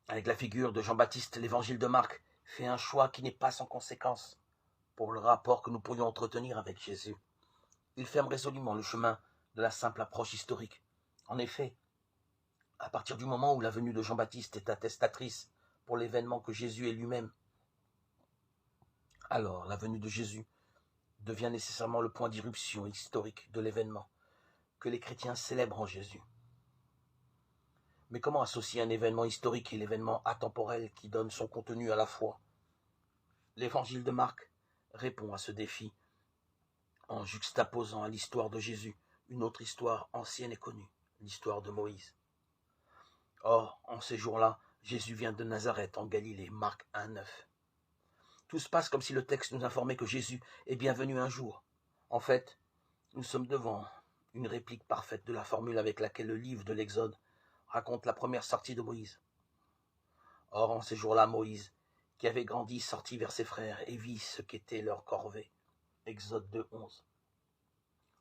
Avec la figure de Jean-Baptiste, l'évangile de Marc fait un choix qui n'est pas sans conséquence pour le rapport que nous pourrions entretenir avec Jésus. Il ferme résolument le chemin de la simple approche historique. En effet, à partir du moment où la venue de Jean-Baptiste est attestatrice pour l'événement que Jésus est lui-même, alors la venue de Jésus devient nécessairement le point d'irruption historique de l'événement que les chrétiens célèbrent en Jésus. Mais comment associer un événement historique et l'événement atemporel qui donne son contenu à la foi? L'évangile de Marc répond à ce défi en juxtaposant à l'histoire de Jésus une autre histoire ancienne et connue, l'histoire de Moïse. Or, en ces jours-là, Jésus vient de Nazareth en Galilée, Marc 1,9. Tout se passe comme si le texte nous informait que Jésus est bien venu un jour. En fait, nous sommes devant une réplique parfaite de la formule avec laquelle le livre de l'Exode raconte la première sortie de Moïse. Or, en ces jours-là, Moïse, qui avait grandi, sortit vers ses frères et vit ce qu'était leur corvée. Exode 2,11.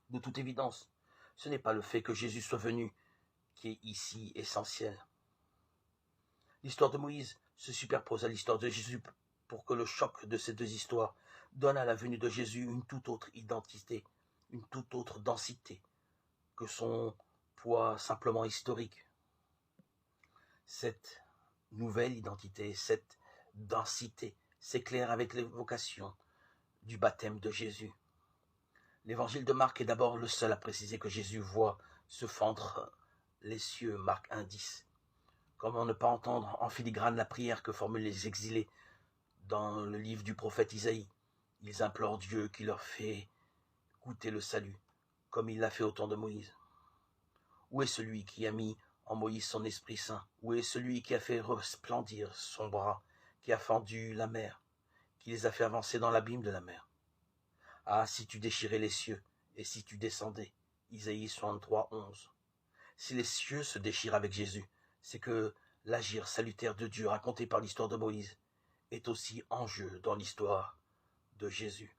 De toute évidence, ce n'est pas le fait que Jésus soit venu qui est ici essentiel. L'histoire de Moïse se superpose à l'histoire de Jésus pour que le choc de ces deux histoires donne à la venue de Jésus une toute autre identité, une toute autre densité que son poids simplement historique. Cette nouvelle identité, cette densité s'éclaire avec l'évocation du baptême de Jésus. L'évangile de Marc est d'abord le seul à préciser que Jésus voit se fendre les cieux, Marc 1,10. Comment ne pas entendre en filigrane la prière que formulent les exilés dans le livre du prophète Isaïe. Ils implorent Dieu qui leur fait goûter le salut, comme il l'a fait au temps de Moïse. Où est celui qui a mis en Moïse son Esprit Saint? Où est celui qui a fait resplendir son bras, qui a fendu la mer, qui les a fait avancer dans l'abîme de la mer? Ah, si tu déchirais les cieux, et si tu descendais. Isaïe 63,11. Si les cieux se déchirent avec Jésus, c'est que l'agir salutaire de Dieu raconté par l'histoire de Moïse est aussi en jeu dans l'histoire de Jésus.